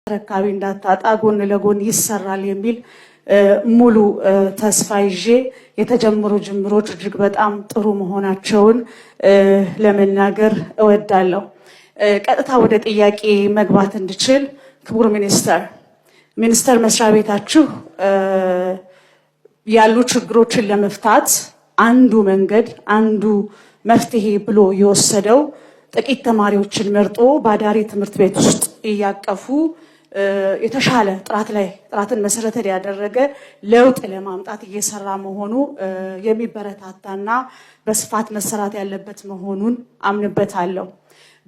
ተረካቢ እንዳታጣ ጎን ለጎን ይሰራል የሚል ሙሉ ተስፋ ይዤ የተጀመሩ ጅምሮች እጅግ በጣም ጥሩ መሆናቸውን ለመናገር እወዳለሁ። ቀጥታ ወደ ጥያቄ መግባት እንድችል ክቡር ሚኒስተር መስሪያ ቤታችሁ ያሉ ችግሮችን ለመፍታት አንዱ መንገድ አንዱ መፍትሄ ብሎ የወሰደው ጥቂት ተማሪዎችን መርጦ በአዳሪ ትምህርት ቤት ውስጥ እያቀፉ የተሻለ ጥራትን መሰረት ያደረገ ለውጥ ለማምጣት እየሰራ መሆኑ የሚበረታታና በስፋት መሰራት ያለበት መሆኑን አምንበታለሁ።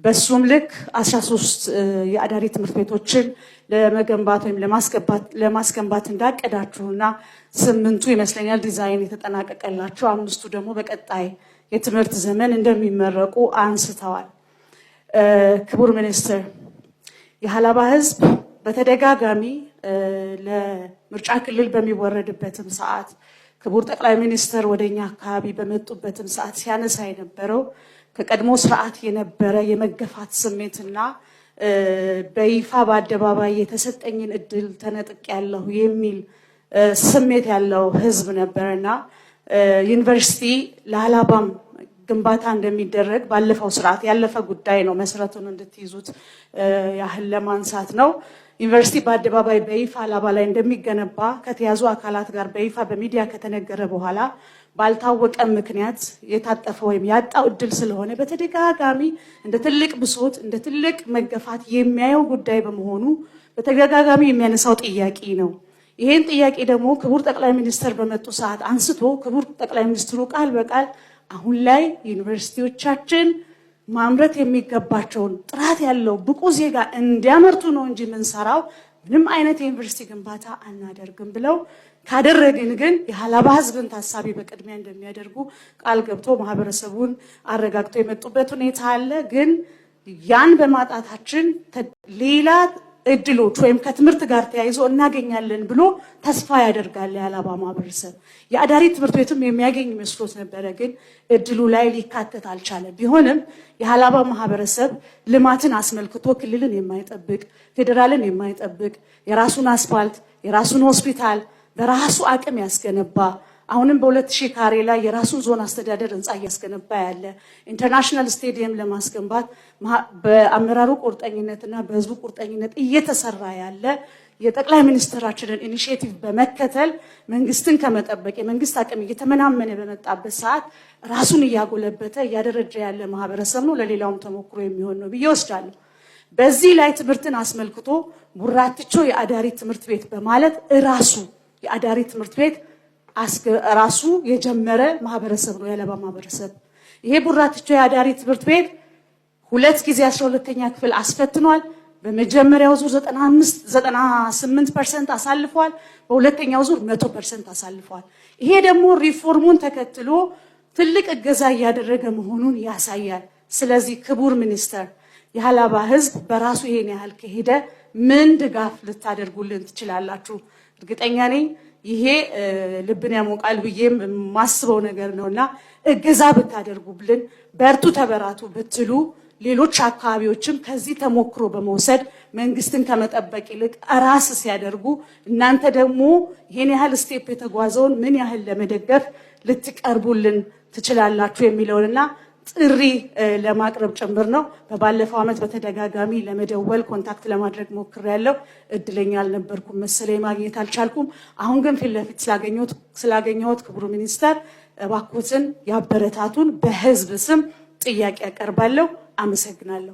በሱም ልክ 13 የአዳሪ ትምህርት ቤቶችን ለመገንባት ወይም ለማስገንባት እንዳቀዳችሁና 8ቱ ይመስለኛል ዲዛይን የተጠናቀቀላቸው 5ቱ ደግሞ በቀጣይ የትምህርት ዘመን እንደሚመረቁ አንስተዋል። ክቡር ሚኒስትር፣ የሀላባ ህዝብ በተደጋጋሚ ለምርጫ ክልል በሚወረድበትም ሰዓት ክቡር ጠቅላይ ሚኒስትር ወደኛ አካባቢ በመጡበትም ሰዓት ሲያነሳ የነበረው ከቀድሞ ስርዓት የነበረ የመገፋት ስሜትና በይፋ በአደባባይ የተሰጠኝን እድል ተነጥቄያለሁ የሚል ስሜት ያለው ህዝብ ነበርና ዩኒቨርሲቲ ለሀላባም ግንባታ እንደሚደረግ ባለፈው ስርዓት ያለፈ ጉዳይ ነው። መሰረቱን እንድትይዙት ያህል ለማንሳት ነው። ዩኒቨርሲቲ በአደባባይ በይፋ ሀላባ ላይ እንደሚገነባ ከተያዙ አካላት ጋር በይፋ በሚዲያ ከተነገረ በኋላ ባልታወቀ ምክንያት የታጠፈ ወይም ያጣው እድል ስለሆነ በተደጋጋሚ እንደ ትልቅ ብሶት እንደ ትልቅ መገፋት የሚያየው ጉዳይ በመሆኑ በተደጋጋሚ የሚያነሳው ጥያቄ ነው። ይሄን ጥያቄ ደግሞ ክቡር ጠቅላይ ሚኒስትር በመጡ ሰዓት አንስቶ ክቡር ጠቅላይ ሚኒስትሩ ቃል በቃል አሁን ላይ ዩኒቨርሲቲዎቻችን ማምረት የሚገባቸውን ጥራት ያለው ብቁ ዜጋ እንዲያመርቱ ነው እንጂ የምንሰራው ምንም አይነት የዩኒቨርሲቲ ግንባታ አናደርግም ብለው ካደረግን ግን የሀላባ ህዝብን ታሳቢ በቅድሚያ እንደሚያደርጉ ቃል ገብቶ ማህበረሰቡን አረጋግጦ የመጡበት ሁኔታ አለ። ግን ያን በማጣታችን ሌላ እድሎች ወይም ከትምህርት ጋር ተያይዞ እናገኛለን ብሎ ተስፋ ያደርጋል የሀላባ ማህበረሰብ። የአዳሪ ትምህርት ቤትም የሚያገኝ መስሎት ነበረ፣ ግን እድሉ ላይ ሊካተት አልቻለም። ቢሆንም የሀላባ ማህበረሰብ ልማትን አስመልክቶ ክልልን የማይጠብቅ ፌዴራልን የማይጠብቅ የራሱን አስፋልት የራሱን ሆስፒታል በራሱ አቅም ያስገነባ አሁንም በ2000 ካሬ ላይ የራሱን ዞን አስተዳደር ህንፃ እያስገነባ ያለ ኢንተርናሽናል ስቴዲየም ለማስገንባት በአመራሩ ቁርጠኝነትና በህዝቡ ቁርጠኝነት እየተሰራ ያለ የጠቅላይ ሚኒስትራችንን ኢኒሺዬቲቭ በመከተል መንግስትን ከመጠበቅ የመንግስት አቅም እየተመናመነ በመጣበት ሰዓት ራሱን እያጎለበተ እያደረጀ ያለ ማህበረሰብ ነው። ለሌላውም ተሞክሮ የሚሆን ነው ብዬ ወስዳለሁ። በዚህ ላይ ትምህርትን አስመልክቶ ቡራትቾ የአዳሪ ትምህርት ቤት በማለት ራሱ የአዳሪ ትምህርት ቤት ራሱ የጀመረ ማህበረሰብ ነው የሀላባ ማህበረሰብ። ይሄ ቡራትቾ የአዳሪ ትምህርት ቤት 2 ጊዜ 12ኛ ክፍል አስፈትኗል። በመጀመሪያው ዙር 98% አሳልፏል። በሁለተኛው ዙር 100% አሳልፏል። ይሄ ደግሞ ሪፎርሙን ተከትሎ ትልቅ እገዛ እያደረገ መሆኑን ያሳያል። ስለዚህ ክቡር ሚኒስተር፣ የሀላባ ህዝብ በራሱ ይሄን ያህል ከሄደ ምን ድጋፍ ልታደርጉልን ትችላላችሁ? እርግጠኛ ነኝ ይሄ ልብን ያሞቃል ብዬም ማስበው ነገር ነውና እገዛ ብታደርጉልን፣ በርቱ ተበራቱ ብትሉ ሌሎች አካባቢዎችም ከዚህ ተሞክሮ በመውሰድ መንግስትን ከመጠበቅ ይልቅ ራስ ሲያደርጉ እናንተ ደግሞ ይሄን ያህል ስቴፕ የተጓዘውን ምን ያህል ለመደገፍ ልትቀርቡልን ትችላላችሁ የሚለውንና ጥሪ ለማቅረብ ጭምር ነው። በባለፈው ዓመት በተደጋጋሚ ለመደወል ኮንታክት ለማድረግ ሞክሬያለሁ። እድለኛ አልነበርኩም መሰለኝ፣ ማግኘት አልቻልኩም። አሁን ግን ፊት ለፊት ስላገኘሁት ክቡር ሚኒስተር እባክዎትን ያበረታቱን። በህዝብ ስም ጥያቄ ያቀርባለሁ። አመሰግናለሁ።